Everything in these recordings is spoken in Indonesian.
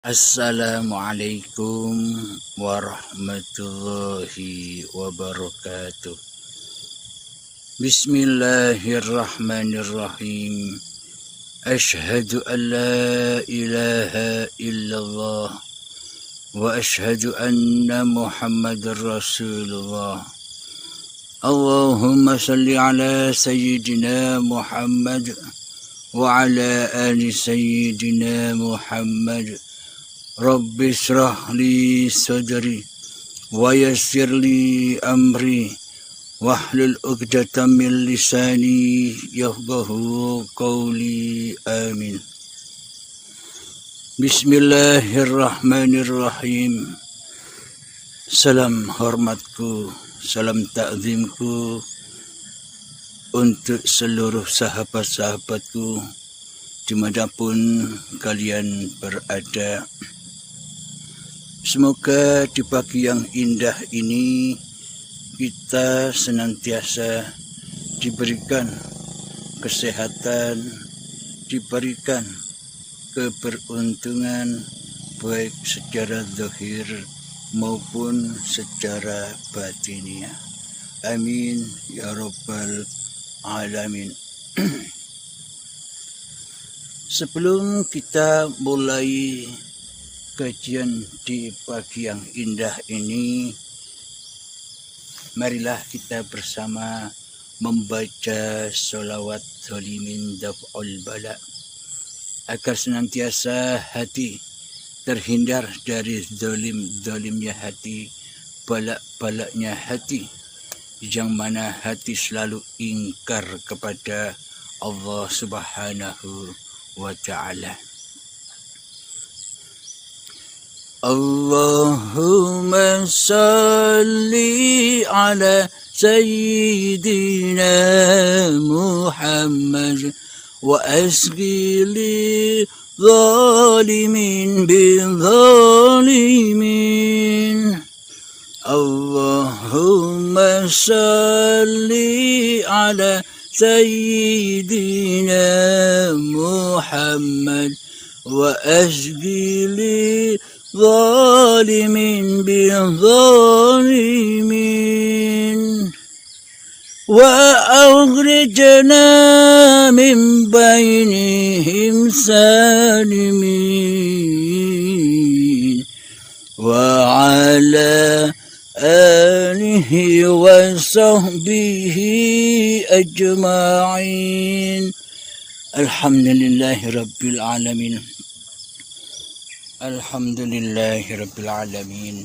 Assalamualaikum warahmatullahi wabarakatuh. Bismillahirrahmanirrahim. Ashhadu an la ilaha illallah wa ashhadu anna Muhammadar Rasulullah. Allahumma salli ala sayyidina Muhammad wa ala ali sayyidina Muhammad. Rabbi shrah li sadri wa yassir li amri wahlul 'uqdatam min lisani yafqahu qawli. Amin. Bismillahirrahmanirrahim. Salam hormatku, salam takzimku untuk seluruh sahabat-sahabatku dimanapun kalian berada. Semoga di pagi yang indah ini kita senantiasa diberikan kesehatan, diberikan keberuntungan baik secara zahir maupun secara batiniah. Amin ya rabbal alamin. Sebelum kita mulai kajian di pagi yang indah ini, marilah kita bersama membaca sholawat zalimin daf'ul bala agar senantiasa hati terhindar dari zalimnya hati, balak-balaknya hati, yang mana hati selalu ingkar kepada Allah Subhanahu wa ta'ala. Allahumma salli ala sayyidina Muhammad wa asqi li zalimin bil zalimin. Allahumma salli ala sayyidina Muhammad wa asqi li zalimin bil zalimin wa akhrijna min bainihim salimin wa ala alihi wa sahbihi ajma'in. Alhamdulillahi rabbil alamin. Alhamdulillahirrabbilalamin.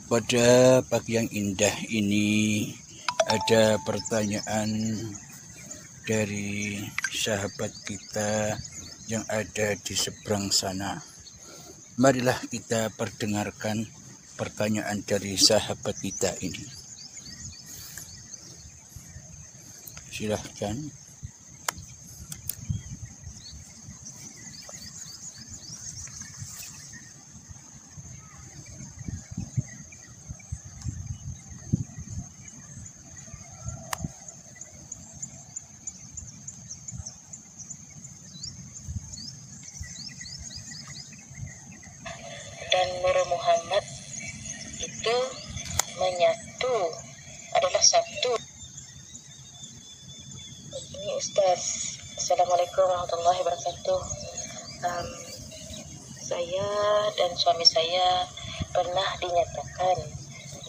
Pada pagi yang indah ini ada pertanyaan dari sahabat kita yang ada di seberang sana. Marilah kita perdengarkan pertanyaan dari sahabat kita ini. Silahkan. Dan Nur Muhammad itu menyatu, adalah satu. Ini Ustaz. Assalamualaikum warahmatullahi wabarakatuh. Saya dan suami saya pernah dinyatakan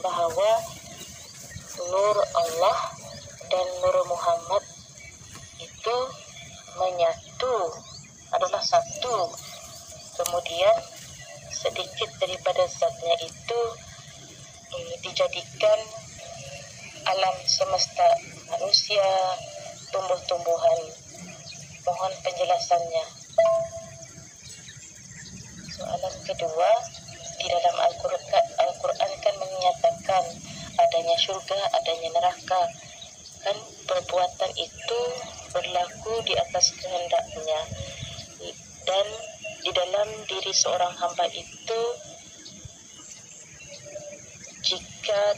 bahwa Nur Allah dan Nur Muhammad itu menyatu, adalah satu. Kemudian sedikit daripada zatnya itu dijadikan alam semesta, manusia, tumbuh-tumbuhan. Mohon penjelasannya. Soalan kedua, di dalam Al-Quran kan menyatakan adanya surga, adanya neraka. Kan perbuatan itu berlaku di atas kehendaknya. Dan di dalam diri seorang hamba itu, jika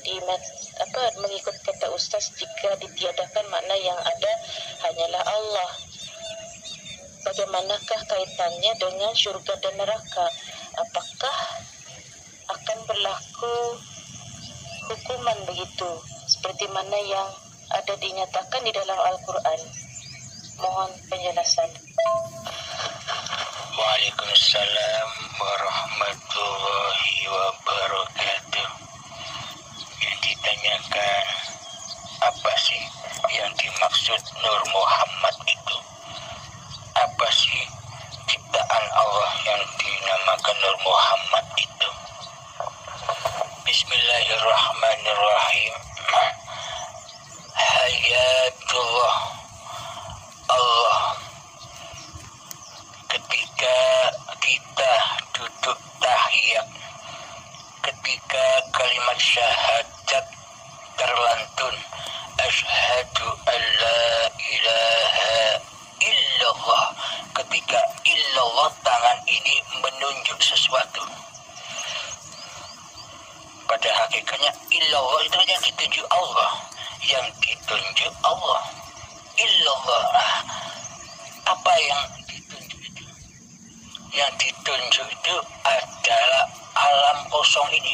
mengikut kata Ustaz, jika ditiadakan makna yang ada hanyalah Allah. Bagaimanakah kaitannya dengan syurga dan neraka? Apakah apakah akan berlaku hukuman begitu seperti mana yang ada dinyatakan di dalam Al-Quran? Mohon penjelasan. Waalaikumsalam warahmatullahi wabarakatuh. Yang ditanyakan, apa sih yang dimaksud Nur Muhammad itu? Apa sih ciptaan Allah yang dinamakan Nur Muhammad itu? Bismillahirrahmanirrahim. Hayatullah Allah. Ketika kita duduk tahiyat, ketika kalimat syahadat terlantun, asyhadu an la ilaha illallah, ketika illallah tangan ini menunjuk sesuatu. Pada hakikatnya illallah itu yang ditunjuk Allah, yang ditunjuk Allah. Illallah, apa yang ditunjuk itu? Yang ditunjuk itu adalah alam kosong ini.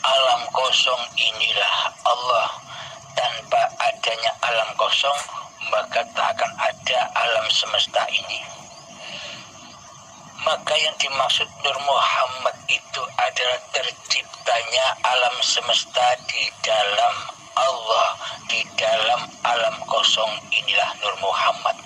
Alam kosong inilah Allah. Tanpa adanya alam kosong, maka tak akan ada alam semesta ini. Maka yang dimaksud Nur Muhammad itu adalah terciptanya alam semesta di dalam Allah, di dalam alam kosong inilah Nur Muhammad.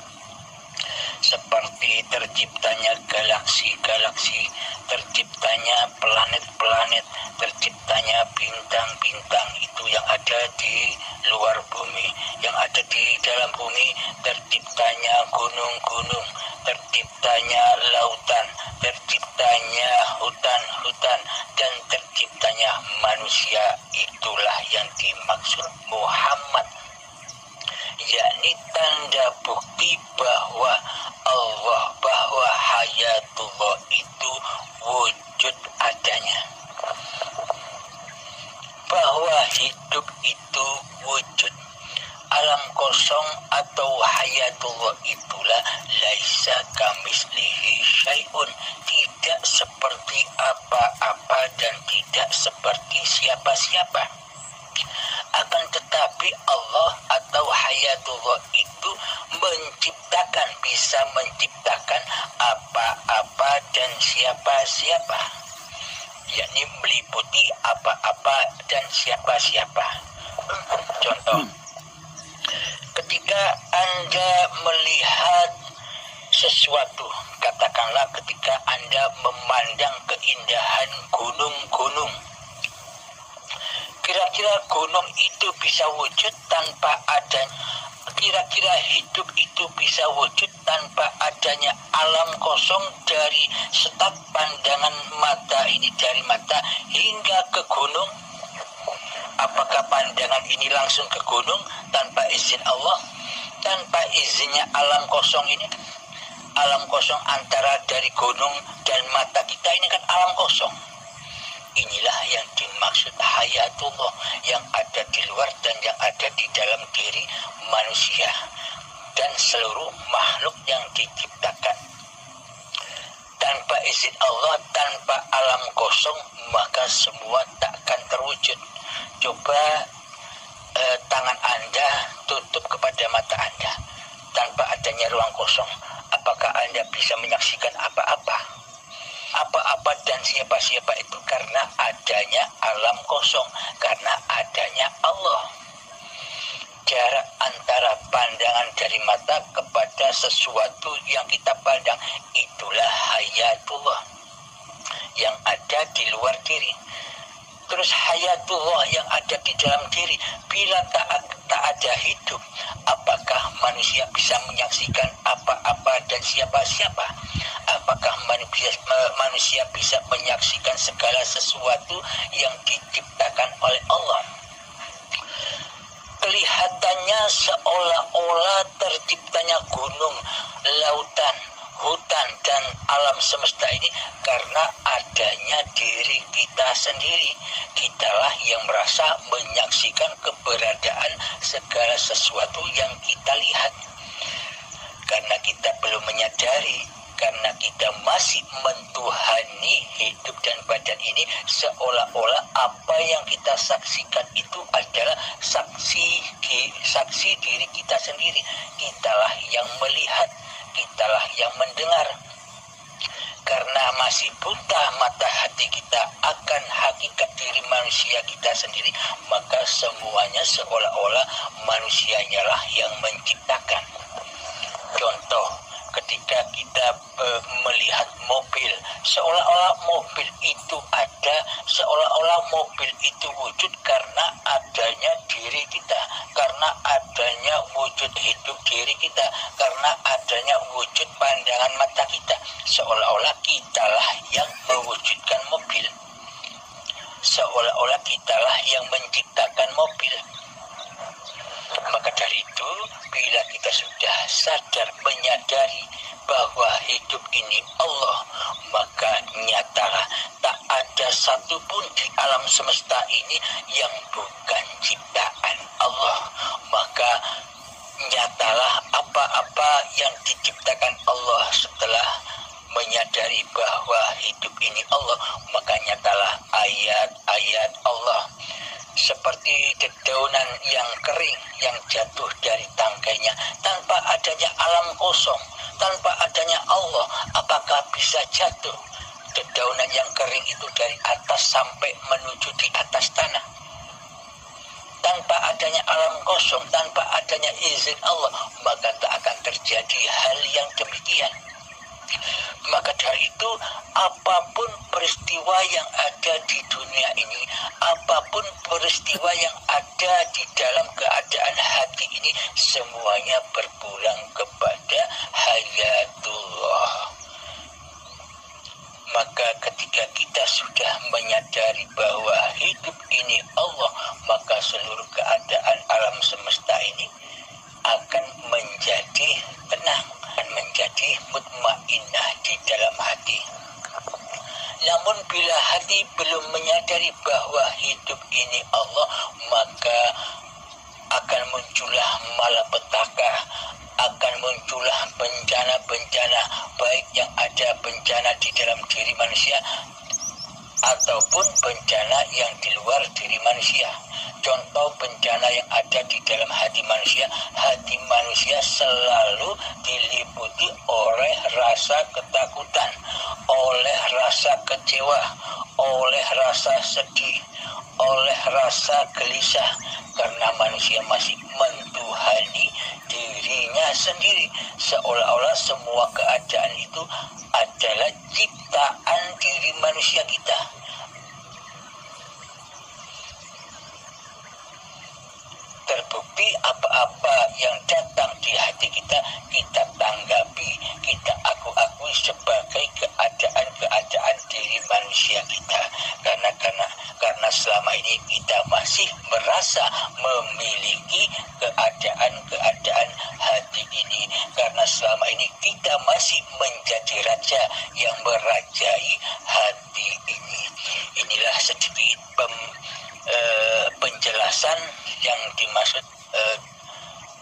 Seperti terciptanya galaksi-galaksi, terciptanya planet-planet, terciptanya bintang-bintang itu yang ada di luar bumi, yang ada di dalam bumi, terciptanya gunung-gunung, terciptanya lautan, terciptanya hutan-hutan, dan terciptanya manusia. Itulah yang dimaksud Muhammad, yakni tanda bukti bahwa Allah, bahwa hayatullah itu wujud adanya, bahwa hidup itu wujud. Alam kosong atau hayatullah itulah laisa kamislihi syai'un, tidak seperti apa-apa dan tidak seperti siapa-siapa. Akan tetapi Allah atau hayatullah itu menciptakan, bisa menciptakan apa-apa dan siapa-siapa, yakni meliputi apa-apa dan siapa-siapa. Contoh, ketika Anda melihat sesuatu, katakanlah ketika Anda memandang keindahan gunung-gunung, kira-kira gunung itu bisa wujud tanpa adanya, kira-kira hidup itu bisa wujud tanpa adanya alam kosong dari start pandangan mata ini, dari mata hingga ke gunung? Apakah pandangan ini langsung ke gunung tanpa izin Allah, tanpa izinnya alam kosong ini? Alam kosong antara dari gunung dan mata kita ini kan alam kosong. Inilah yang dimaksud hayatullah, yang ada di luar dan yang ada di dalam diri manusia dan seluruh makhluk yang diciptakan. Tanpa izin Allah, tanpa alam kosong, maka semua takkan terwujud. Coba tangan Anda tutup kepada mata Anda tanpa adanya ruang kosong. Apakah Anda bisa menyaksikan apa-apa? Apa-apa dan siapa-siapa itu karena adanya alam kosong, karena adanya Allah. Jarak antara pandangan dari mata kepada sesuatu yang kita pandang, itulah hayatullah yang ada di luar diri. Terus hayatullah yang ada di dalam diri, bila tak ada hidup, apakah manusia bisa menyaksikan apa-apa dan siapa-siapa? Apakah manusia bisa menyaksikan segala sesuatu yang diciptakan oleh Allah? Kelihatannya seolah-olah terciptanya gunung, lautan, hutan, dan alam semesta ini karena adanya diri kita sendiri. Kitalah yang merasa menyaksikan keberadaan segala sesuatu yang kita lihat. Karena kita belum menyadari karena kita masih mentuhani hidup dan badan ini, seolah-olah apa yang kita saksikan itu adalah saksi diri kita sendiri. Kitalah yang melihat, kitalah yang mendengar. Karena masih buta mata hati kita akan hakikat diri manusia kita sendiri, maka semuanya seolah-olah manusianya lah yang menciptakan. Contoh, ketika kita melihat mobil, seolah-olah mobil itu ada, seolah-olah mobil itu wujud karena adanya diri kita, karena adanya wujud hidup diri kita, karena adanya wujud pandangan mata kita. Seolah-olah kitalah yang mewujudkan mobil, seolah-olah kitalah yang menciptakan mobil. Maka dari itu, bila kita sudah sadar menyadari bahwa hidup ini Allah, maka nyatalah tak ada satupun di alam semesta ini yang bukan ciptaan Allah. Maka nyatalah apa-apa yang diciptakan Allah setelah menyadari bahwa hidup ini Allah, maka nyatalah ayat-ayat Allah. Seperti dedaunan yang kering yang jatuh dari tangkainya, tanpa adanya alam kosong, tanpa adanya Allah, apakah bisa jatuh dedaunan yang kering itu dari atas sampai menuju di atas tanah? Tanpa adanya alam kosong, tanpa adanya izin Allah, maka tak akan terjadi hal yang demikian. Maka dari itu, apapun peristiwa yang ada di dunia ini, apapun peristiwa yang ada di dalam keadaan hati ini, semuanya berpulang kepada hayatullah. Maka ketika kita sudah menyadari bahwa hidup ini Allah, maka seluruh keadaan alam semesta ini akan menjadi tenang, akan menjadi mutmainnah di dalam hati. Namun bila hati belum menyadari bahwa hidup ini Allah, maka akan muncullah malapetaka, akan muncullah bencana-bencana, baik yang ada bencana di dalam diri manusia ataupun bencana yang di luar diri manusia. Contoh bencana yang ada di dalam hati manusia selalu diliputi oleh rasa ketakutan, oleh rasa kecewa, oleh rasa sedih, oleh rasa gelisah, karena manusia masih mentuhani dirinya sendiri, seolah-olah semua keadaan itu adalah ciptaan diri manusia kita. Terbukti apa-apa yang datang di hati kita, kita tanggapi, kita akui sebagai keadaan diri manusia kita. Karena selama ini kita masih merasa memiliki keadaan hati ini, karena selama ini kita masih menjadi raja yang merajai hati ini. Inilah sedikit penjelasan yang dimaksud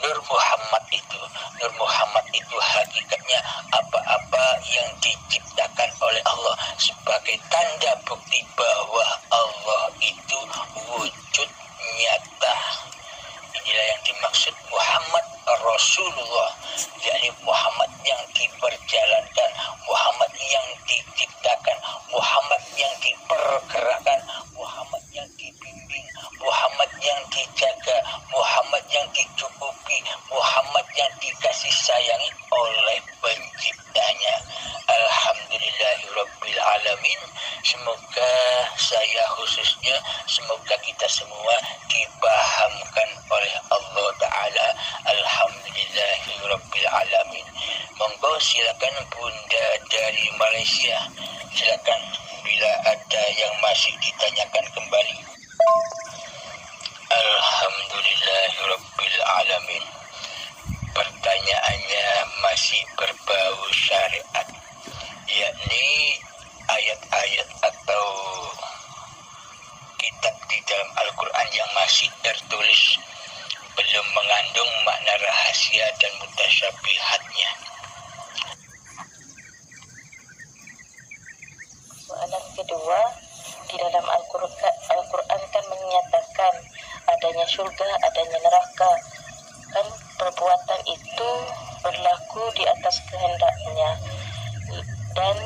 Nur Muhammad itu. Nur Muhammad itu hakikatnya apa-apa yang diciptakan oleh Allah sebagai tanda bukti bahwa Allah itu wujud nyata. Inilah yang dimaksud Muhammad Rasulullah, yakni Muhammad yang diperjalankan, Muhammad yang diciptakan, Muhammad yang dipergerakan, Muhammad yang dibimbing, Muhammad yang dijaga, Muhammad yang dicukupi, Muhammad yang dikasih sayangi oleh penciptanya. Alhamdulillahirabbil alamin. Semoga saya khususnya, semoga kita semua dipahamkan oleh Allah Ta'ala. Alhamdulillahirabbil alamin. Monggo silakan Bunda dari Malaysia, silakan bila ada yang masih ditanyakan kembali. Alhamdulillahirabbil alamin. Pertanyaannya masih berbau syariat, yakni ayat-ayat atau kitab di dalam Al-Quran yang masih tertulis belum mengandung makna rahasia dan mutasyabihatnya. soalan kedua, di dalam Al-Quran kan menyatakan adanya surga, adanya neraka. Kan perbuatan itu berlaku di atas kehendaknya, dan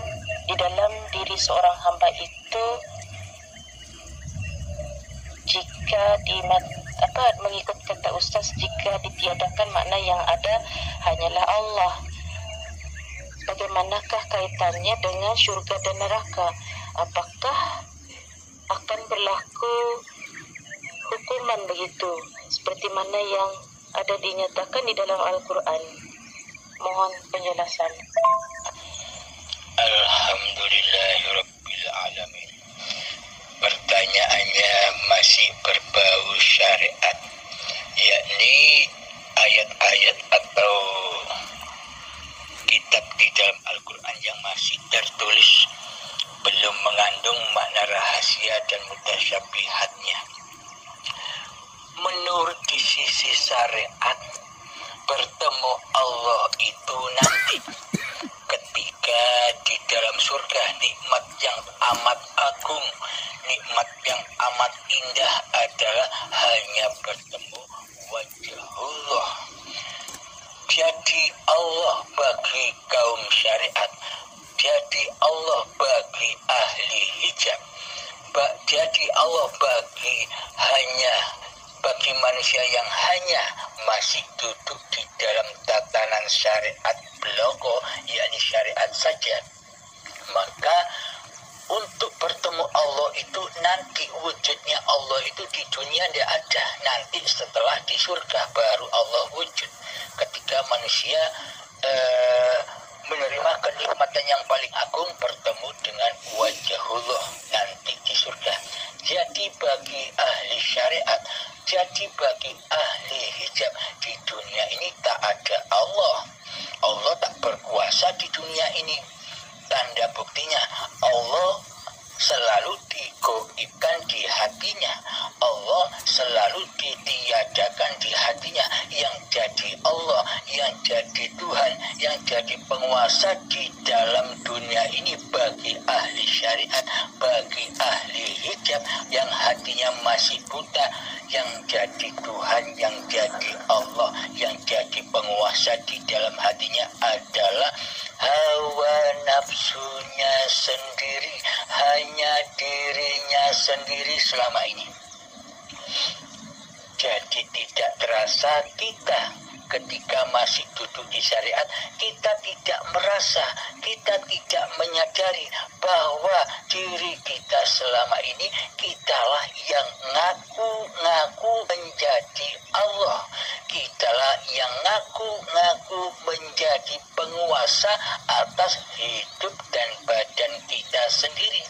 di dalam diri seorang hamba itu jika mengikut kata Ustaz, jika ditiadakan makna yang ada hanyalah Allah. Bagaimanakah kaitannya dengan syurga dan neraka? Apakah akan berlaku hukuman begitu seperti mana yang ada dinyatakan di dalam Al-Quran? Mohon penjelasan. Alhamdulillahirabbil alamin. Pertanyaannya masih berbau syariat, yakni ayat-ayat atau kitab di dalam Al-Quran yang masih tertulis belum mengandung makna rahasia dan mutasyabihatnya. Menurut di sisi syariat, bertemu Allah itu nanti ketika di dalam surga, nikmat yang amat agung, nikmat yang amat indah adalah hanya bertemu wajah Allah. Jadi Allah bagi kaum syariat, jadi Allah bagi ahli hijab, jadi Allah bagi manusia yang hanya masih duduk di dalam tatanan syariat beloko, yakni syariat saja. Maka untuk bertemu Allah itu nanti wujudnya Allah itu di dunia tidak ada. Nanti setelah di surga baru Allah wujud. Ketika manusia menerima kenikmatan yang paling agung, bertemu dengan wajah Allah nanti di surga. Jadi bagi ahli syariat, jadi bagi ahli hijab, di dunia ini tak ada Allah. Allah tak berkuasa di dunia ini. Tanda buktinya, Allah selalu digoibkan di hatinya. Allah selalu ditiadakan di hatinya. Yang jadi Allah, yang jadi Tuhan, yang jadi penguasa di dalam dunia ini bagi ahli syariat, bagi ahli hijab yang hatinya masih buta, yang jadi Tuhan, yang jadi Allah, yang jadi penguasa di dalam hatinya adalah hawa nafsunya sendiri, hanya dirinya sendiri selama ini. Jadi tidak terasa kita ketika masih duduk di syariat, kita tidak merasa, kita tidak menyadari bahwa diri kita selama ini kitalah yang ngaku-ngaku menjadi Allah. Kitalah yang ngaku-ngaku menjadi penguasa atas hidup dan badan kita sendiri.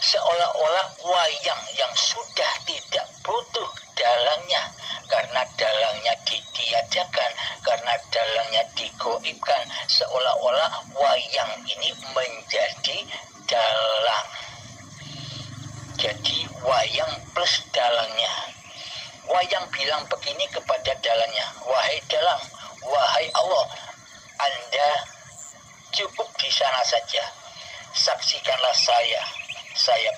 Seolah-olah wayang yang sudah tidak butuh dalangnya, karena dalangnya ditiadakan, karena dalangnya digoibkan, seolah-olah wayang ini menjadi dalang. Jadi wayang plus dalangnya. Wayang bilang begini kepada dalangnya, wahai dalang, wahai Allah, Anda cukup di sana saja, saksikanlah saya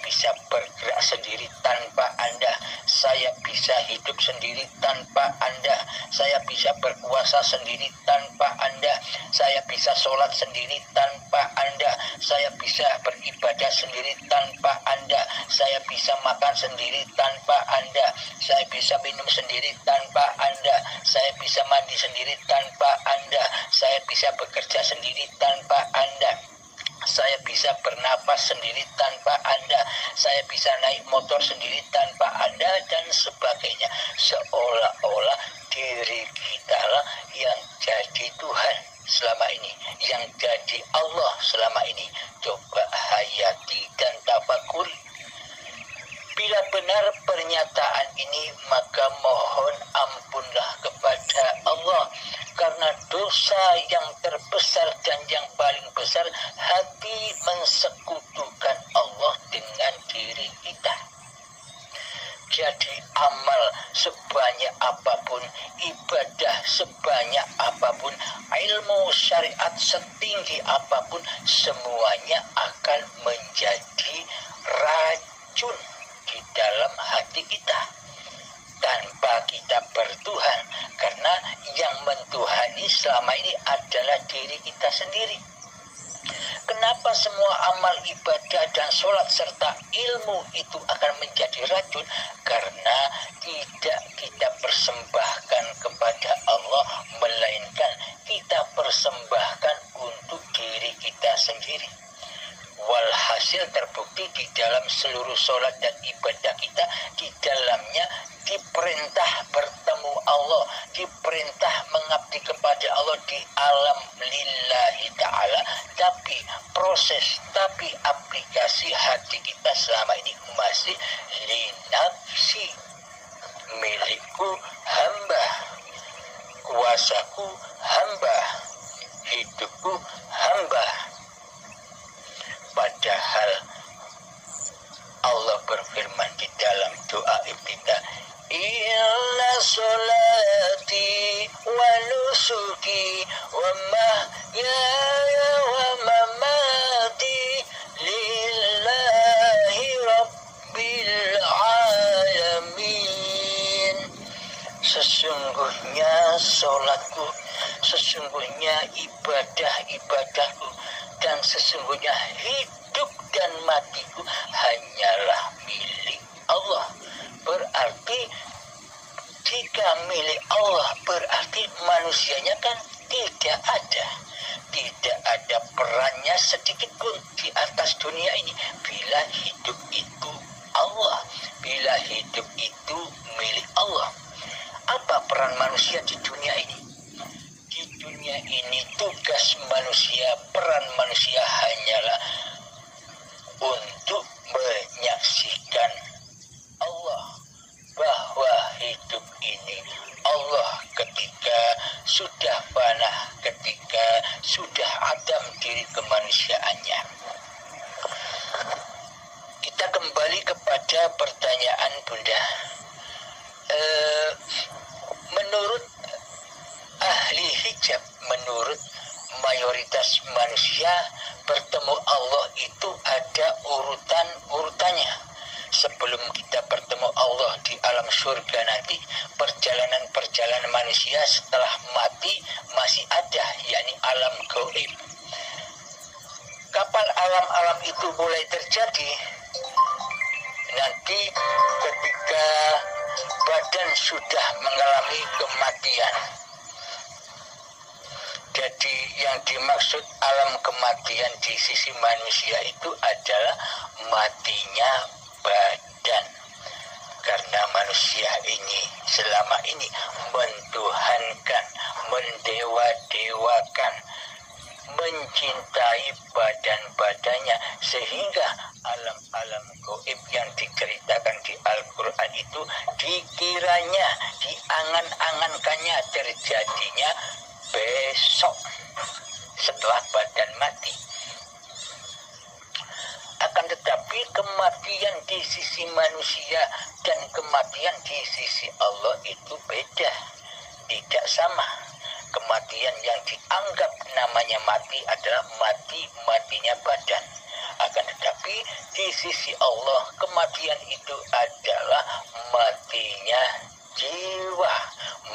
bisa bergerak sendiri tanpa Anda, saya bisa hidup sendiri tanpa Anda, saya bisa berkuasa sendiri tanpa Anda, saya bisa sholat sendiri tanpa Anda, saya bisa beribadah sendiri tanpa Anda, saya bisa makan sendiri tanpa Anda, saya bisa minum sendiri tanpa Anda, saya bisa mandi sendiri tanpa Anda, saya bisa bekerja sendiri tanpa Anda, saya bisa bernapas sendiri tanpa Anda, saya bisa naik motor sendiri tanpa Anda, dan sebagainya. Seolah-olah diri kita lah yang jadi Tuhan selama ini, yang jadi Allah selama ini. Coba hayati dan tafakuri. Bila benar pernyataan ini, maka mohon ampunlah kepada Allah, karena dosa yang terbesar dan yang paling besar, hati mensekutukan Allah dengan diri kita. Jadi amal sebanyak apapun, ibadah sebanyak apapun, ilmu syariat setinggi apapun, semuanya akan menjadi racun di dalam hati kita tanpa kita bertuhan, karena yang mentuhani selama ini adalah diri kita sendiri. Kenapa semua amal ibadah dan sholat serta ilmu itu akan menjadi racun? Karena tidak kita persembahkan kepada Allah, melainkan kita persembahkan untuk diri kita sendiri. Walhasil terbukti di dalam seluruh sholat dan ibadah kita, di dalamnya diperintah bertemu Allah, diperintah mengabdi kepada Allah di alam lillahi ta'ala, tapi aplikasi hati kita selama ini masih linafsi, milikku hamba, kuasaku hamba, hidupku hamba. Padahal Allah berfirman di dalam doa iftitah, inna sholati wa nusuki wa mahyaya wa mamati lillahi rabbil alamin. Sesungguhnya sholatku, sesungguhnya ibadah-ibadahku, dan sesungguhnya hidup dan matiku hanyalah milik Allah. Berarti jika milik Allah, berarti manusianya kan tidak ada perannya sedikit pun di atas dunia ini bila hidup itu Allah, bila hidup itu milik Allah. Apa peran manusia di dunia ini? Di dunia ini tugas manusia, peran manusia hanyalah untuk menyaksikan Allah, bahwa hidup ini Allah ketika sudah fana, ketika sudah adam diri kemanusiaannya. Kita kembali kepada pertanyaan Bunda. Menurut ahli hijab, menurut mayoritas manusia, bertemu Allah itu ada urutannya. Sebelum kita bertemu Allah di alam surga nanti, perjalanan manusia setelah mati masih ada, yakni alam gaib. Kapan alam-alam itu mulai terjadi? Nanti ketika badan sudah mengalami kematian. Jadi yang dimaksud alam kematian di sisi manusia itu adalah matinya badan. Karena manusia ini selama ini mentuhankan, mendewa-dewakan, mencintai badan-badannya, sehingga alam-alam gaib yang diceritakan di Al-Quran itu dikiranya, diangan-angankannya terjadinya besok setelah badan mati. Akan tetapi kematian di sisi manusia dan kematian di sisi Allah itu beda, tidak sama. Kematian yang dianggap namanya mati adalah matinya badan. Akan tetapi di sisi Allah kematian itu adalah matinya jiwa,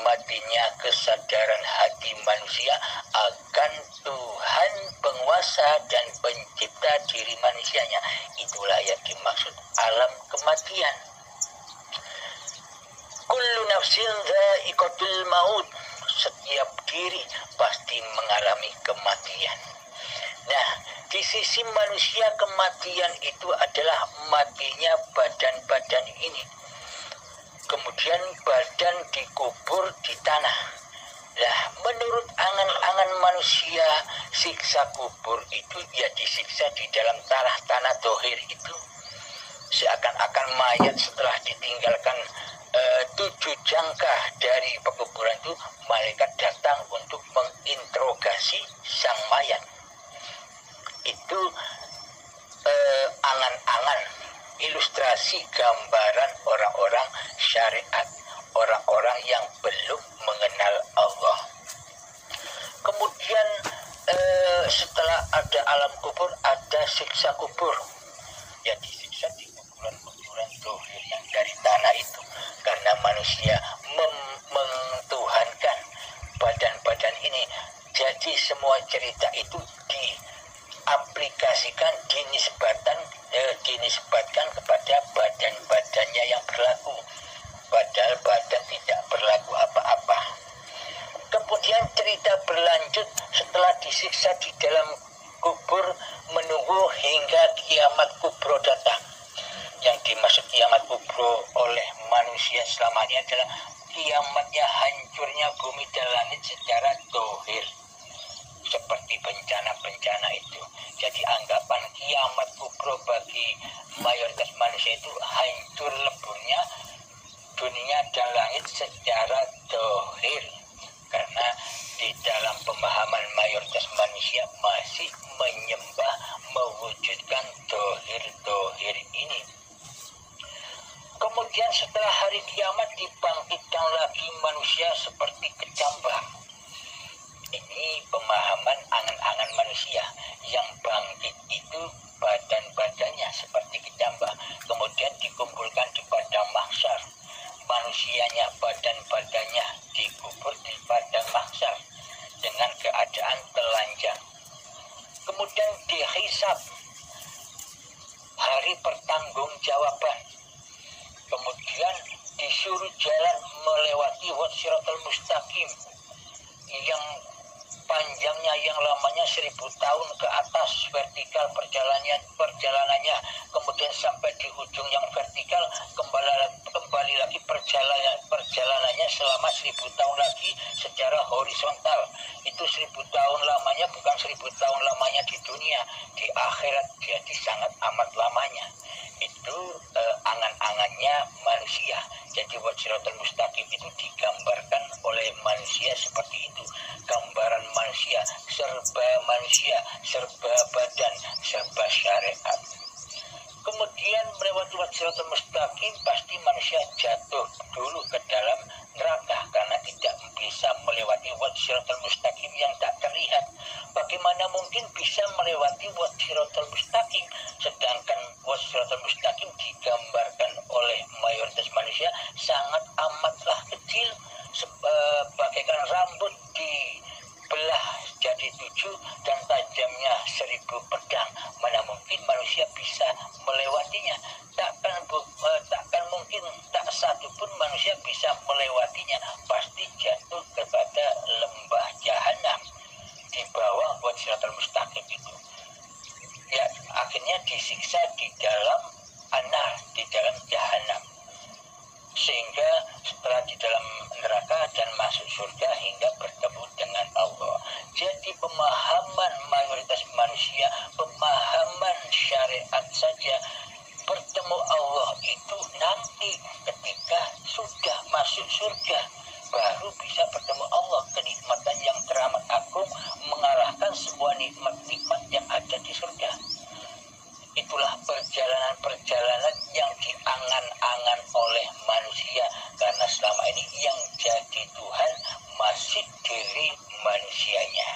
matinya kesadaran hati manusia akan Tuhan penguasa dan pencipta diri manusianya. Itulah yang dimaksud alam kematian. Kullu nafsin dha'iqatul maut, setiap diri pasti mengalami kematian. Nah, di sisi manusia kematian itu adalah matinya badan-badan ini. Kemudian badan dikubur di tanah. Nah, menurut angan-angan manusia, siksa kubur itu ya disiksa di dalam tanah dohir itu. Seakan-akan mayat setelah ditinggalkan 7 jangkah dari pekuburan itu, malaikat datang untuk menginterogasi sang mayat. Itu angan-angan, ilustrasi gambaran orang-orang syariat orang-orang yang belum mengenal Allah. Kemudian setelah ada alam kubur, ada siksa kubur. Ya, disiksa di kuburan-kuburan dohir yang dari tanah itu, karena manusia mentuhankan badan-badan ini. Jadi semua cerita itu diaplikasikan, dinisbatkan kepada badan-badannya yang berlaku, padahal badan tidak berlaku apa-apa. Kemudian cerita berlanjut setelah disiksa di dalam kubur, menunggu hingga kiamat kubro datang. Yang dimaksud kiamat kubro oleh manusia selamanya adalah kiamatnya hancurnya bumi dan langit secara dohir, seperti bencana-bencana itu. Jadi anggapan kiamat kubro bagi mayoritas manusia itu hancur leburnya dunia dan langit secara dohir, karena di dalam pemahaman mayoritas manusia masih menyembah, mewujudkan dohir-dohir ini. Kemudian setelah hari kiamat dibangkitkan lagi manusia seperti kecambah. Ini pemahaman angan-angan manusia. Yang bangkit itu badan-badannya seperti kecambah, kemudian dikumpulkan di padang mahsyar. Manusianya, badan-badannya dikubur di padang mahsyar dengan keadaan telanjang. Kemudian dihisab, hari pertanggungjawaban. Kemudian disuruh jalan melewati Siratal Mustaqim yang panjangnya, yang lamanya 1000 tahun ke atas vertikal perjalanannya, kemudian sampai di ujung yang vertikal kembali lagi perjalanannya selama 1000 tahun lagi secara horizontal. Itu 1000 tahun lamanya, bukan 1000 tahun lamanya di dunia, di akhirat jadi sangat amat lamanya. Itu angan-angannya manusia. Jadi Siratal Mustaqim itu digambarkan oleh manusia seperti itu. Gambaran manusia, serba badan, serba syariat. Kemudian melewati Siratal Mustaqim, pasti manusia jatuh dulu ke dalam neraka karena tidak bisa melewati Siratal Mustaqim yang tak terlihat. Bagaimana mungkin bisa melewati Siratal Mustaqim, sedangkan Siratal Mustaqim digambarkan oleh mayoritas manusia sangat amatlah kecil, bagaikan rambut dibelah jadi 7 dan tajamnya 1000 pedang. Mana mungkin manusia bisa melewatinya? Takkan mungkin, tak satu pun manusia bisa melewatinya. Pasti jatuh kepada lembah jahanam di bawah Siratal Mustaqim itu. Ya, akhirnya disiksa di dalam anar, di dalam jahanam, sehingga setelah di dalam neraka dan masuk surga hingga bertemu dengan Allah. Jadi pemahaman mayoritas manusia, pemahaman syariat saja, bertemu Allah itu nanti ketika sudah masuk surga baru bisa bertemu Allah. Kenikmatan yang teramat agung mengalahkan semua nikmat-nikmat yang ada di surga. Itulah perjalanan-perjalanan yang diangan-angan oleh manusia, karena selama ini yang jadi Tuhan masih diri manusianya.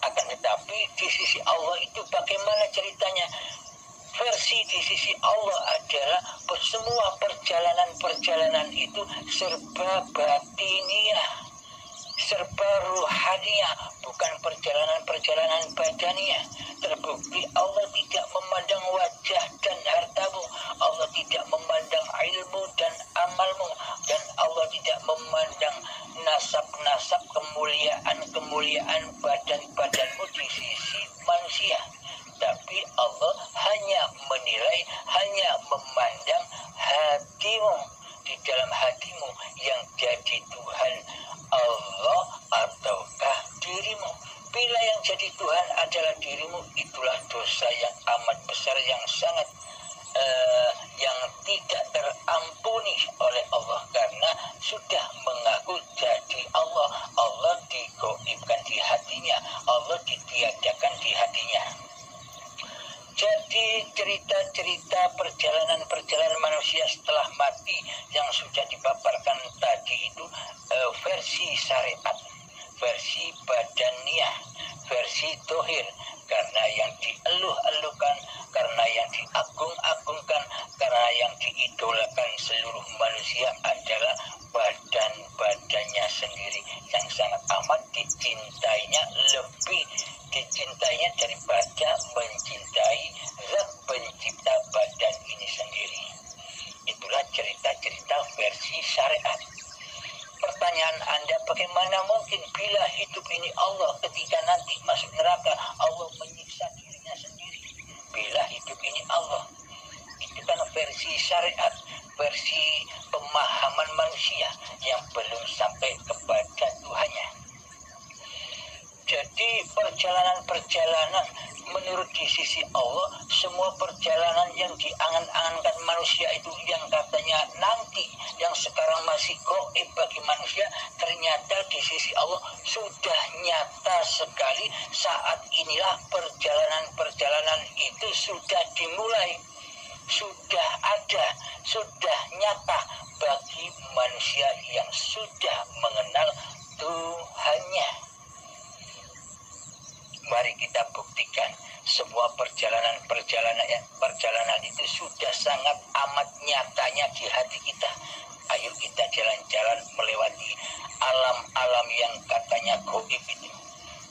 Akan tetapi di sisi Allah itu bagaimana ceritanya? Versi di sisi Allah adalah semua perjalanan-perjalanan itu serba batiniah, serba ruhaniah, bukan perjalanan-perjalanan badaniah. Terbukti Allah tidak memandang wajah dan hartamu, Allah tidak memandang ilmu dan amalmu, dan Allah tidak memandang nasab-nasab kemuliaan badan-badanmu di sisi manusia. Tapi Allah hanya menilai, hanya memandang hatimu. Di dalam hatimu yang jadi Tuhan Allah ataukah dirimu. Bila yang jadi Tuhan adalah dirimu, itulah dosa yang amat besar, yang sangat yang tidak terampuni oleh Allah, karena sudah mengaku jadi Allah. Allah digoibkan di hatinya, Allah ditiadakan di hatinya. Jadi cerita-cerita perjalanan-perjalanan manusia setelah mati yang sudah versi syariat, versi badaniah, versi dohir, karena yang dieluh-elukan, karena yang diagung-agungkan, karena yang diidolakan seluruh manusia adalah badan-badannya sendiri yang sangat amat dicintainya, lebih dicintainya daripada mencintai zat pencipta badan ini sendiri. Itulah cerita-cerita versi syariat. Pertanyaan Anda, bagaimana mungkin bila hidup ini Allah, ketika nanti masuk neraka Allah menyiksa dirinya sendiri? Bila hidup ini Allah, itu kan versi syariat, versi pemahaman manusia yang belum sampai kepada Tuhannya. Jadi perjalanan-perjalanan menurut di sisi Allah, semua perjalanan yang diangan-angankan manusia itu yang katanya nanti, yang sekarang masih gaib bagi manusia, ternyata di sisi Allah sudah nyata sekali. Saat inilah perjalanan-perjalanan itu sudah dimulai, sudah ada, sudah nyata bagi manusia yang sudah mengenal Tuhannya. Mari kita buktikan semua perjalanan itu sudah sangat amat nyatanya di hati kita. Ayo kita jalan-jalan melewati alam-alam yang katanya gaib itu.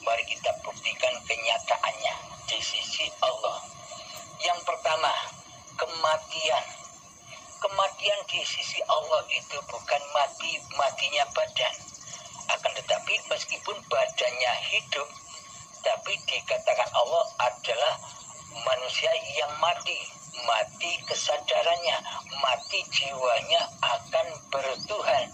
Mari kita buktikan kenyataannya di sisi Allah. Yang pertama, kematian. Kematian di sisi Allah itu bukan matinya badan. Akan tetapi meskipun badannya hidup, tapi dikatakan Allah adalah manusia yang mati kesadarannya, mati jiwanya akan bertuhan.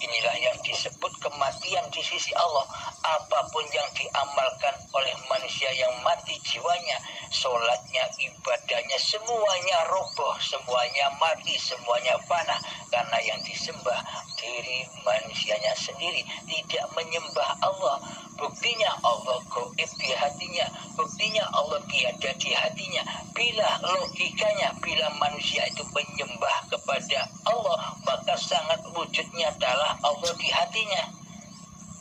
Inilah yang disebut kematian di sisi Allah. Apapun yang diamalkan oleh manusia yang mati jiwanya, sholatnya, ibadahnya, semuanya roboh, semuanya mati, semuanya fana, karena yang disembah diri manusianya sendiri, tidak menyembah Allah. Buktinya Allah gaib di hatinya, buktinya Allah tiada di hatinya. Bila logikanya, bila manusia itu menyembah kepada Allah, maka sangat wujud nyatalah Allah di hatinya.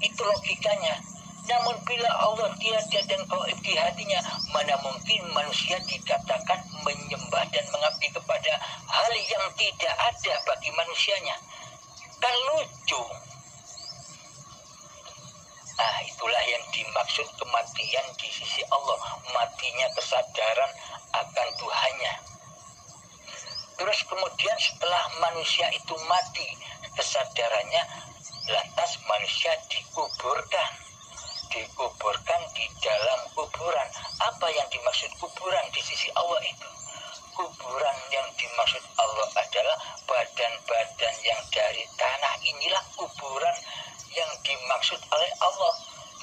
Itu logikanya. Namun bila Allah tiada dan gaib di hatinya, mana mungkin manusia dikatakan menyembah dan mengabdi kepada hal yang tidak ada bagi manusianya? Kan lucu. Nah, itulah yang dimaksud kematian di sisi Allah, matinya kesadaran akan Tuhannya. Terus kemudian setelah manusia itu mati kesadarannya, lantas manusia dikuburkan di dalam kuburan. Apa yang dimaksud kuburan di sisi Allah itu? Kuburan yang dimaksud Allah adalah badan-badan yang dari tanah. Inilah kuburan yang dimaksud oleh Allah.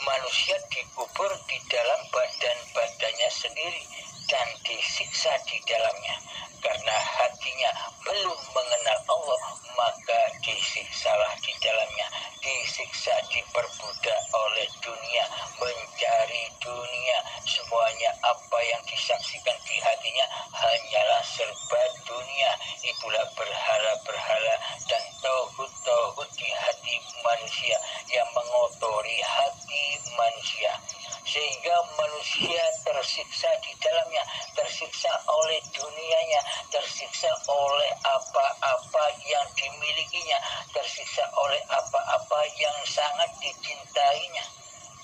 Manusia dikubur di dalam badan-badannya sendiri dan disiksa di dalamnya. Karena hatinya belum mengenal Allah, maka disiksalah di dalamnya. Disiksa, diperbudak oleh dunia, mencari dunia. Semuanya apa yang disaksikan di hatinya hanyalah serba dunia. Itulah berhala-berhala dan tauhid-tauhid di hati manusia yang mengotori hati manusia. Sehingga manusia tersiksa di dalamnya, tersiksa oleh dunianya, tersiksa oleh apa-apa yang dimilikinya, tersiksa oleh apa-apa yang sangat dicintainya.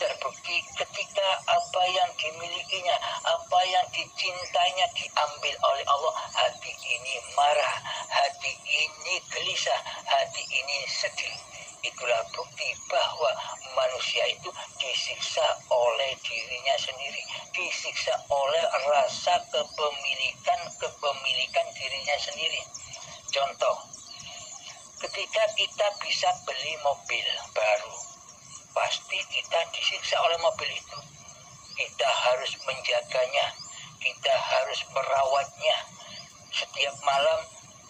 Terbukti ketika apa yang dimilikinya, apa yang dicintainya diambil oleh Allah, hati ini marah, hati ini gelisah, hati ini sedih. Itulah bukti bahwa manusia itu disiksa oleh dirinya sendiri, disiksa oleh rasa kepemilikan dirinya sendiri. Contoh, ketika kita bisa beli mobil baru, pasti kita disiksa oleh mobil itu. Kita harus menjaganya, kita harus merawatnya. Setiap malam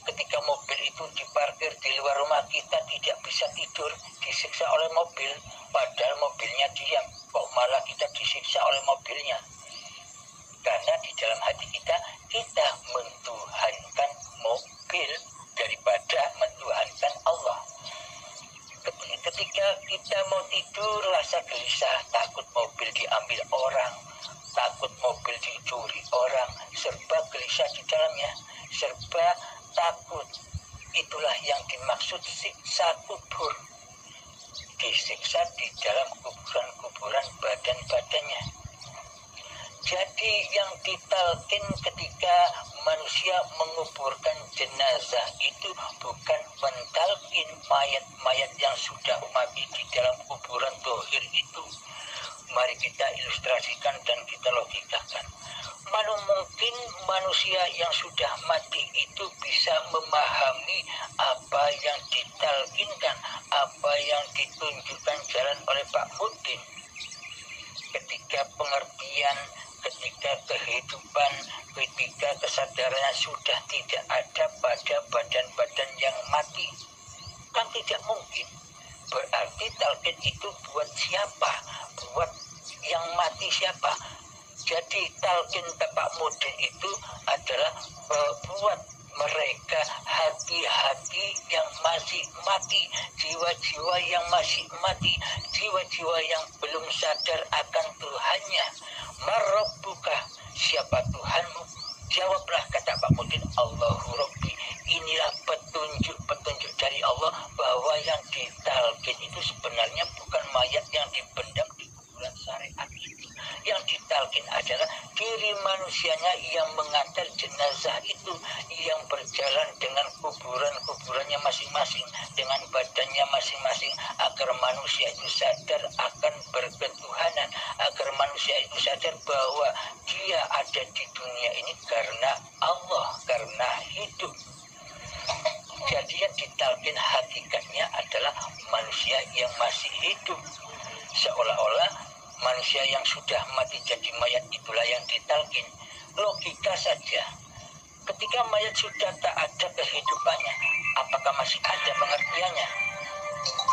ketika mobil itu diparkir di luar rumah, kita tidak bisa tidur, disiksa oleh mobil, padahal mobilnya diam, kok malah kita disiksa oleh mobilnya. Karena di dalam hati kita mentuhankan mobil daripada mentuhankan Allah. Ketika kita mau tidur rasa gelisah, takut mobil diambil orang, takut mobil dicuri orang, serba gelisah di dalamnya, serba takut. Itulah yang dimaksud siksa kubur. Disiksa di dalam kuburan-kuburan badan-badannya. Jadi yang ditalkin ketika manusia menguburkan jenazah itu bukan mentalkin mayat-mayat yang sudah mati di dalam kuburan dohir itu. Mari kita ilustrasikan dan kita logikakan. Mana mungkin manusia yang sudah mati itu bisa memahami apa yang ditalkinkan, apa yang ditunjukkan jalan oleh Pak Mudin. Ketika pengertian, ketika kehidupan, ketika kesadarannya sudah tidak ada pada badan-badan yang mati, kan tidak mungkin. Berarti talqin itu buat siapa? Buat yang mati siapa? Jadi talqin Pak Mudin itu adalah buat mereka hati-hati yang masih mati, jiwa-jiwa yang masih mati, jiwa-jiwa yang belum sadar akan Tuhannya. Marabbuka, siapa Tuhanmu? Jawablah, kata Pak Mudin, Allahu Rabbi. Inilah petunjuk dari Allah bahwa yang ditalqin itu sebenarnya bukan mayat yang dipendam di kuburan syariat itu. Yang ditalqin adalah diri manusianya yang mengantar jenazah itu, yang berjalan dengan kuburannya masing-masing, dengan badannya masing-masing, agar manusia itu sadar akan berketuhanan, agar manusia itu sadar bahwa dia ada di dunia ini karena Allah, karena hidup. Jadi yang ditalqin hakikatnya adalah manusia yang masih hidup. Seolah-olah manusia yang sudah mati jadi mayat itulah yang ditalqin. Logika saja. Ketika mayat sudah tak ada kehidupannya, apakah masih ada pengertiannya?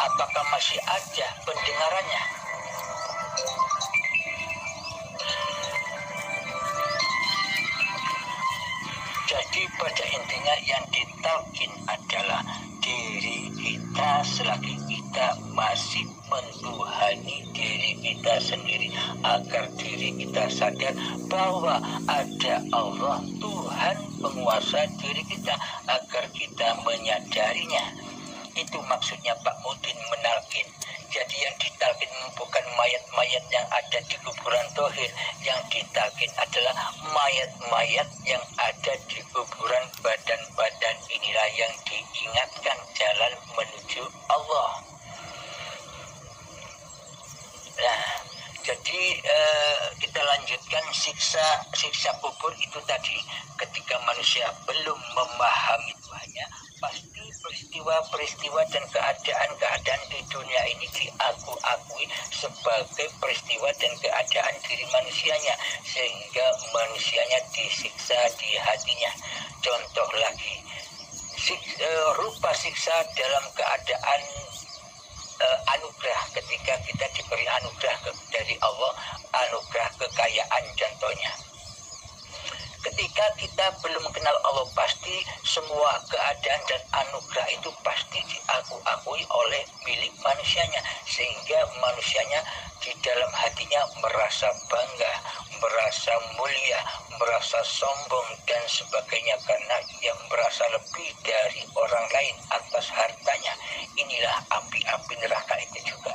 Apakah masih ada pendengarannya? Jadi pada intinya yang ditalqin adalah diri kita selagi kita masih mentuhani diri kita sendiri, agar diri kita sadar bahwa ada Allah, Tuhan penguasa diri kita, agar kita menyadarinya. Itu maksudnya Pak Mudin menalkin. Jadi yang ditalkin bukan mayat-mayat yang ada di kuburan dohir. Yang ditalkin adalah mayat-mayat yang ada di kuburan badan-badan. Inilah yang diingatkan jalan menuju Allah. Nah, jadi kita lanjutkan siksa kubur itu tadi. Ketika manusia belum memahami Tuhannya, pasti peristiwa-peristiwa dan keadaan-keadaan di dunia ini diakui sebagai peristiwa dan keadaan diri manusianya, sehingga manusianya disiksa di hatinya. Contoh lagi, rupa siksa dalam keadaan anugerah, ketika kita diberi anugerah dari Allah, anugerah kekayaan contohnya. Ketika kita belum kenal Allah, pasti semua keadaan dan anugerah itu pasti diakui oleh milik manusianya, sehingga manusianya di dalam hatinya merasa bangga, merasa mulia, merasa sombong dan sebagainya, karena ia merasa lebih dari orang lain atas hartanya. Inilah api-api neraka itu juga.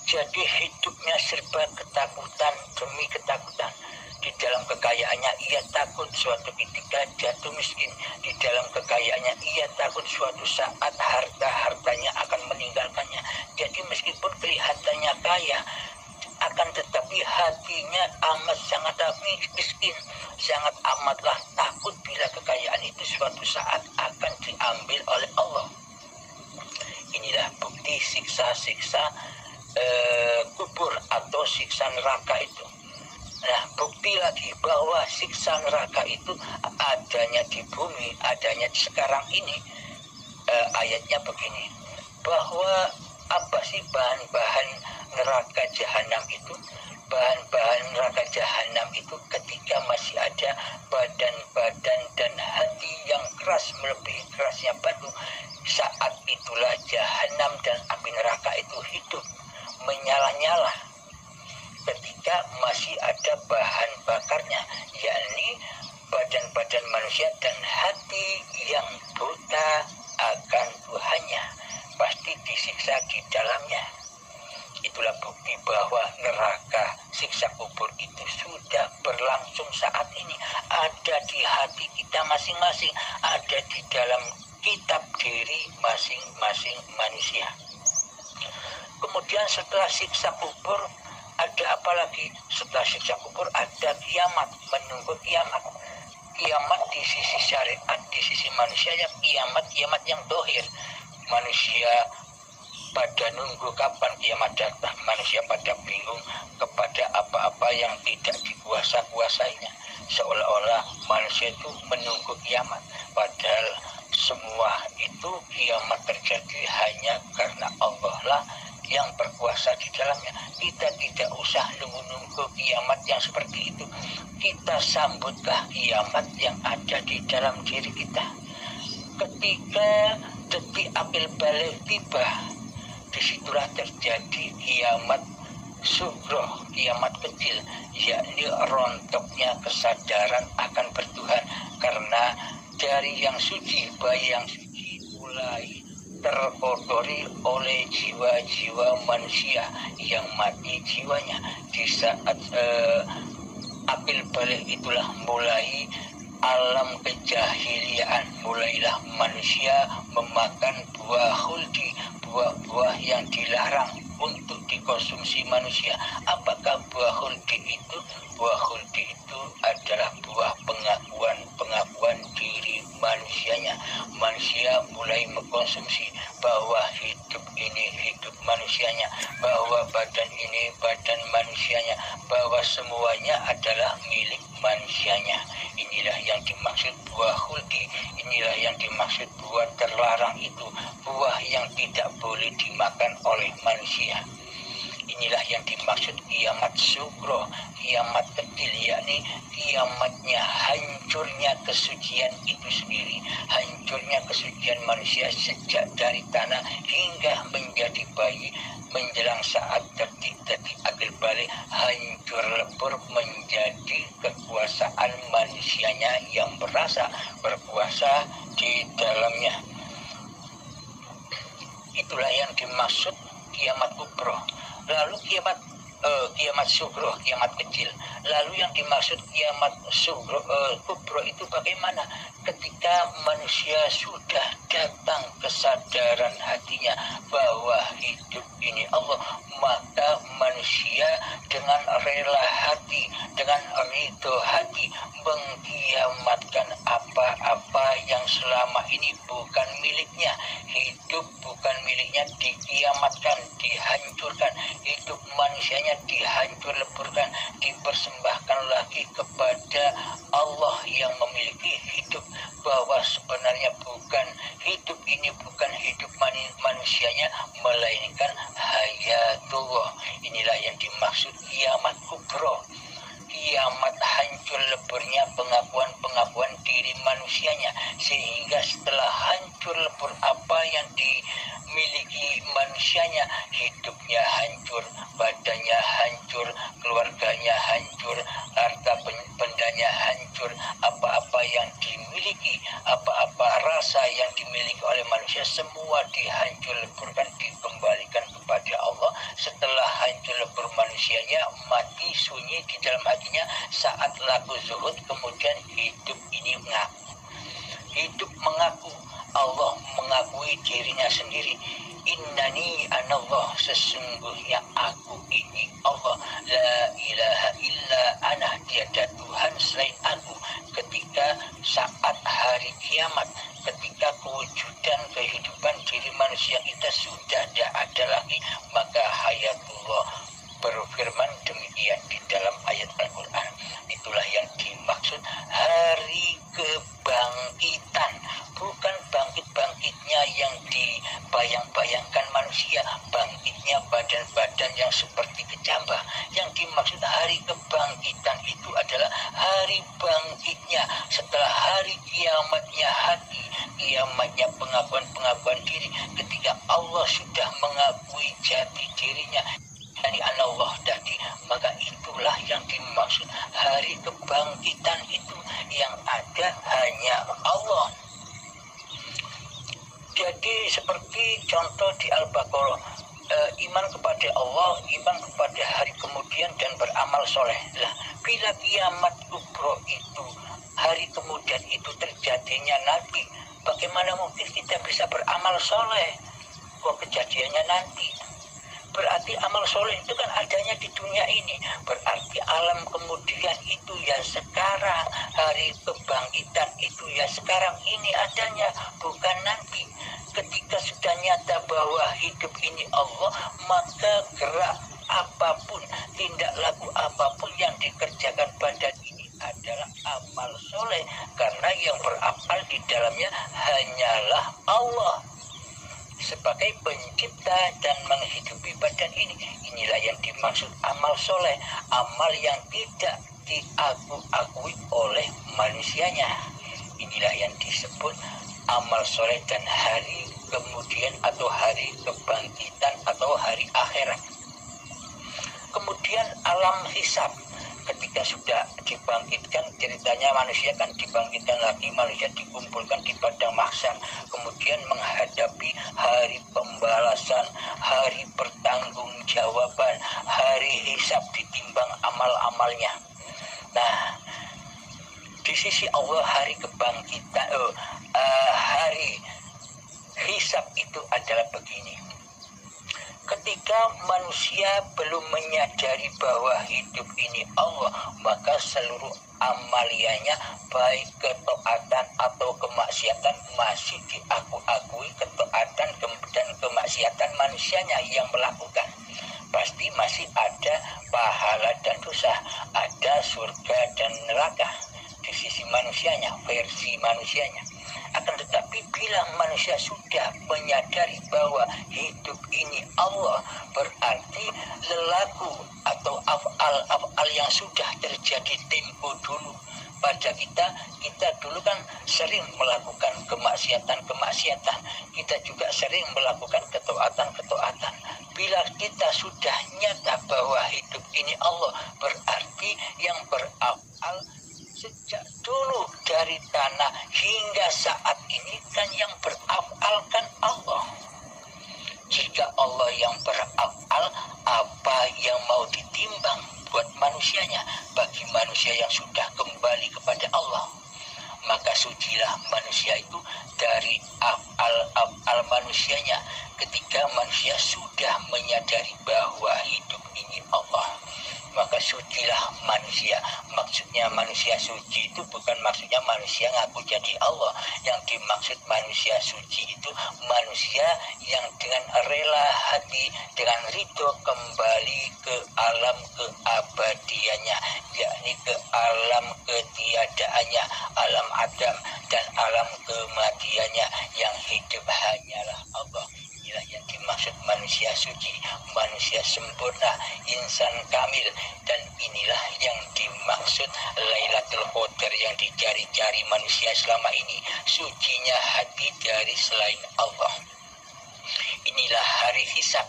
Jadi hidupnya serba ketakutan demi ketakutan. Di dalam kekayaannya ia takut suatu ketika jatuh miskin. Di dalam kekayaannya ia takut suatu saat harta-hartanya akan meninggalkannya. Jadi meskipun kelihatannya kaya, akan tetapi hatinya amat sangat miskin, sangat amatlah takut bila kekayaan itu suatu saat akan diambil oleh Allah. Inilah bukti siksa-siksa kubur atau siksa neraka itu. Nah, bukti lagi bahwa siksa neraka itu adanya di bumi, adanya sekarang ini. Ayatnya begini, bahwa apa sih bahan-bahan neraka jahanam itu? Bahan-bahan neraka jahanam itu ketika masih ada badan-badan dan hati yang keras melebihi kerasnya batu, saat itulah jahanam dan api neraka masih ada bahan bakarnya, yakni badan-badan manusia dan hati yang buta akan Tuhannya, pasti disiksa di dalamnya. Itulah bukti bahwa neraka siksa kubur itu sudah berlangsung saat ini, ada di hati kita masing-masing, ada di dalam kitab diri masing-masing manusia. Kemudian setelah siksa kubur ada apa lagi? Setelah siksa kubur ada kiamat, menunggu kiamat. Kiamat di sisi syariat, di sisi manusia ya kiamat yang dohir. Manusia pada nunggu kapan kiamat datang, manusia pada bingung kepada apa-apa yang tidak dikuasa-kuasainya. Seolah-olah manusia itu menunggu kiamat, padahal semua itu kiamat terjadi hanya karena Allah lah yang berkuasa di dalamnya. Kita tidak usah nunggu-nunggu kiamat yang seperti itu. Kita sambutlah kiamat yang ada di dalam diri kita. Ketika detik akhir balik tiba, disitulah terjadi kiamat sugro, kiamat kecil, yakni rontoknya kesadaran akan bertuhan. Karena dari yang suci, bayi yang suci mulai terkotori oleh jiwa-jiwa manusia yang mati jiwanya. Di saat apil balik itulah mulai alam kejahiliaan, mulailah manusia memakan buah khuldi, buah-buah yang dilarang untuk dikonsumsi manusia. Apakah buah khuldi itu? Buah khuldi itu adalah buah pengakuan diri manusianya. Manusia mulai mengkonsumsi bahwa hidup ini hidup manusianya, bahwa badan ini badan manusianya, bahwa semuanya adalah milik manusianya. Inilah yang dimaksud buah khuldi, inilah yang dimaksud buah terlarang itu, buah yang tidak boleh dimakan oleh manusia. Inilah yang dimaksud kiamat sugro, kiamat kecil, yakni kiamatnya hancurnya kesucian itu sendiri, hancurnya kesucian manusia sejak dari tanah hingga menjadi bayi, menjelang saat detik-detik akhir balik hancur lebur menjadi kekuasaan manusianya yang berasa berkuasa di dalamnya. Itulah yang dimaksud kiamat kubro. Lalu kiamat sugro, kiamat kecil. Lalu yang dimaksud kiamat sugro, kubro itu bagaimana? Ketika manusia sudah datang kesadaran hatinya bahwa hidup ini Allah, maka manusia dengan rela hati, dengan ridho hati mengkiamatkan apa-apa yang selama ini bukan miliknya. Hidup bukan miliknya dikiamatkan, dihancurkan. Hidup manusianya dihancur leburkan, dipersembahkan lagi kepada Allah yang memiliki hidup. Bahwa sebenarnya bukan hidup ini bukan hidup manusianya, melainkan hayatullah. Inilah yang dimaksud kiamat kubro, kiamat hancur leburnya pengakuan diri manusianya, sehingga setelah hancur lebur apa yang dimiliki manusianya, hidupnya hancur, badannya hancur, keluarganya hancur, harta bendanya hancur, apa-apa yang dimiliki, apa-apa rasa yang dimiliki oleh manusia semua dihancur leburkan, dikembalikan kepada Allah. Setelah hancur lebur manusianya, mati sunyi di dalam hatinya, saat laku zuhud, kemudian hidup ini mengaku, Allah mengakui dirinya sendiri. Innani anallah, sesungguhnya aku ini Allah, la ilaha illa ana, tiada Tuhan selain aku. Ketika saat hari kiamat, ketika kewujudan kehidupan diri manusia kita sudah tidak ada lagi, maka hayatullah berfirman demikian di dalam ayat Al-Quran. Itulah yang dimaksud hari kebangkitan, bukan bangkit-bangkitnya yang dibayang-bayangkan manusia, bangkitnya badan-badan yang seperti kecambah. Yang dimaksud hari kebangkitan itu adalah hari bangkitnya setelah hari kiamatnya hati, kiamatnya pengakuan diri. Ketika Allah sudah mengakui jati dirinya, dari Allah tadi, maka itulah yang kepada Allah, iman kepada hari kemudian dan beramal soleh. Lah, bila kiamat kubro itu, hari kemudian itu terjadinya nanti, bagaimana mungkin kita bisa beramal soleh? Kok kejadiannya nanti? Berarti amal soleh itu kan adanya di dunia ini. Berarti alam kemudian itu ya sekarang. Hari kebangkitan itu ya sekarang ini adanya, bukan nanti. Ketika sudah nyata bahwa hidup ini Allah, maka gerak apapun, tindak laku apapun yang dikerjakan badan ini adalah amal soleh. Karena yang beramal di dalamnya hanyalah Allah sebagai pencipta dan menghidupi badan ini. Inilah yang dimaksud amal soleh, amal yang tidak diakui oleh manusianya. Inilah yang disebut amal soleh dan hari kemudian atau hari kebangkitan atau hari akhirat. Kemudian alam hisab. Ketika sudah dibangkitkan, ceritanya manusia kan dibangkitkan lagi, manusia dikumpulkan di padang mahsyar, kemudian menghadapi hari pembalasan, hari pertanggungjawaban, hari hisab, ditimbang amal-amalnya. Nah, di sisi Allah hari kebangkitan, hari hisab itu adalah begini. Ketika manusia belum menyadari bahwa hidup ini Allah, maka seluruh amaliannya, baik ketaatan atau kemaksiatan, masih diakui ketaatan dan kemaksiatan manusianya yang melakukan. Pasti masih ada pahala dan dosa, ada surga dan neraka di sisi manusianya, versi manusianya. Akan tetapi bila manusia sudah menyadari bahwa hidup ini Allah, berarti lelaku atau af'al yang sudah terjadi tempo dulu pada kita dulu kan sering melakukan kemaksiatan, kita juga sering melakukan ketaatan. Bila kita sudah nyata bahwa hidup ini Allah, berarti yang beraf'al sejak dulu dari tanah hingga saat ini kan yang beraf'al kan Allah. Jika Allah yang beraf'al, apa yang mau ditimbang buat manusianya? Bagi manusia yang sudah kembali kepada Allah, maka sucilah manusia itu dari af'al manusianya. Ketika manusia sudah menyadari bahwa hidup ini Allah, maka sucilah manusia. Maksudnya manusia suci itu bukan maksudnya manusia ngaku jadi Allah. Yang dimaksud manusia suci itu manusia yang dengan rela hati, dengan ridho kembali ke alam keabadiannya, yakni ke alam ketiadaannya, alam Adam dan alam kematiannya, yang hidup hanyalah Allah. Inilah yang dimaksud manusia suci, manusia sempurna, insan kamil. Dan inilah yang dimaksud Lailatul Qadar yang dicari-cari manusia selama ini, sucinya hati dari selain Allah. Inilah hari hisab.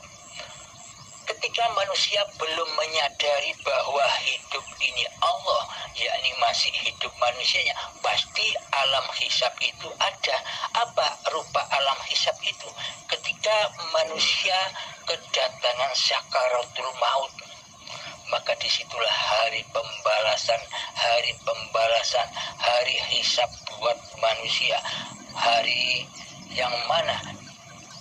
Ketika manusia belum menyadari bahwa hidup ini Allah, yakni masih hidup manusianya, pasti alam hisab itu ada. Apa rupa alam hisab itu? Ketika manusia kedatangan sakaratul maut, maka disitulah hari pembalasan, hari hisab buat manusia. Hari yang mana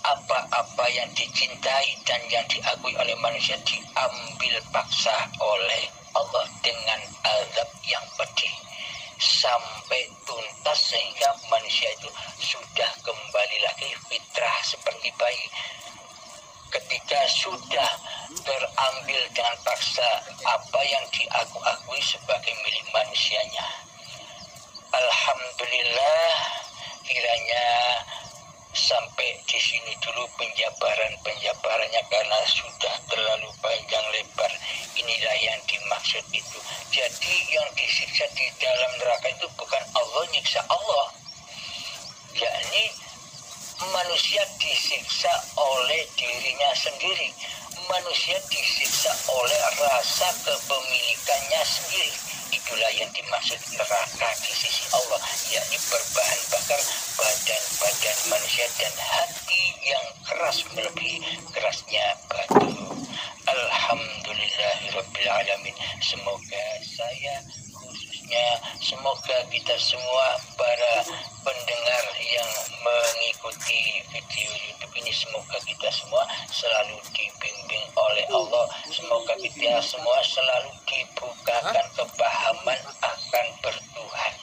apa-apa yang dicintai dan yang diakui oleh manusia diambil paksa oleh Allah dengan azab yang pedih sampai tuntas, sehingga manusia itu sudah kembali lagi fitrah seperti bayi. Ketika sudah terambil dengan paksa apa yang diakui sebagai milik manusianya. Alhamdulillah, kiranya sampai di sini dulu penjabarannya karena sudah terlalu panjang lebar. Inilah yang dimaksud itu. Jadi yang disiksa di dalam neraka itu bukan Allah nyiksa Allah, yakni manusia disiksa oleh dirinya sendiri. Manusia disiksa oleh rasa kepemilikannya sendiri. Itulah yang dimaksud neraka di sisi Allah, yakni berbahan bakar badan manusia dan hati yang keras melebihi kerasnya batu. alamin. Semoga saya khususnya, semoga kita semua para pendengar yang mengikuti video YouTube ini, semoga kita semua selalu dibimbing oleh Allah. Semoga kita semua selalu dibukakan kepahaman akan bertuhan.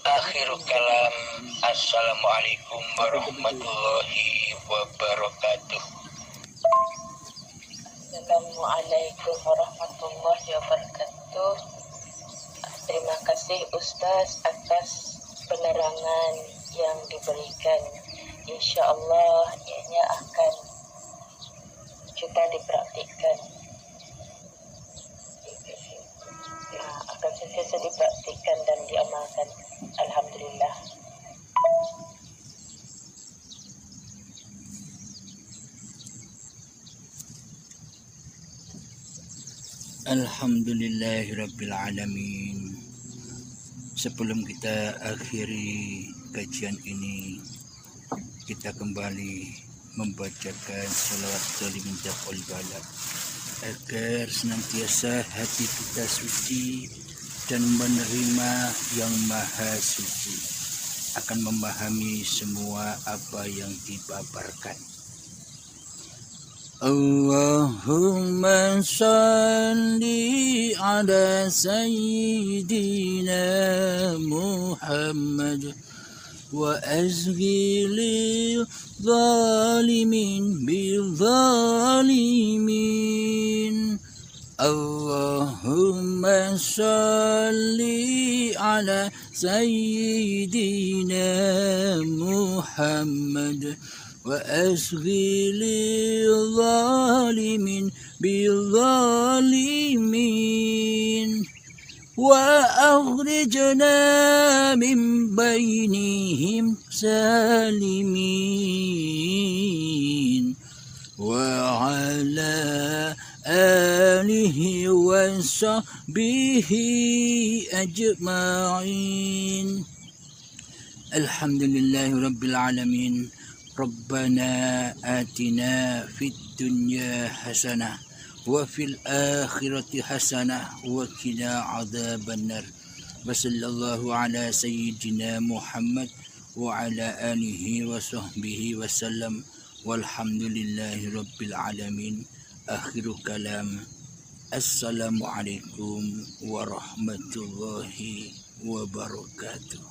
Akhirul kalam, assalamualaikum warahmatullahi wabarakatuh. Assalamualaikum warahmatullahi wabarakatuh. Terima kasih Ustaz atas penerangan yang diberikan. Insya Allah ianya akan kita dipraktikkan. Akan sentiasa dipraktikkan dan diamalkan. Alhamdulillah. Alhamdulillahirrabbilalamin. Sebelum kita akhiri kajian ini, kita kembali membacakan salawat talimin taqul balad agar senantiasa hati kita suci dan menerima yang maha suci, akan memahami semua apa yang dipaparkan. Allahumma salli ala sayyidina Muhammad wa azghili zalimin bil zalimin. Allahumma salli ala sayyidina Muhammad wa asghili zalimin bil zalimin wa akhrijna min bainihim salimin wa ala alihi wa sahbihi ajma'in. Alhamdulillahi rabbil alamin. Rabbana atina fid dunya hasanah wa fil akhirati hasanah wa qina adzabannar. Wa sallallahu ala sayyidina Muhammad wa ala alihi wa sahbihi wa sallam. Walhamdulillahi rabbil alamin. Akhirul kalam. Assalamualaikum warahmatullahi wabarakatuh.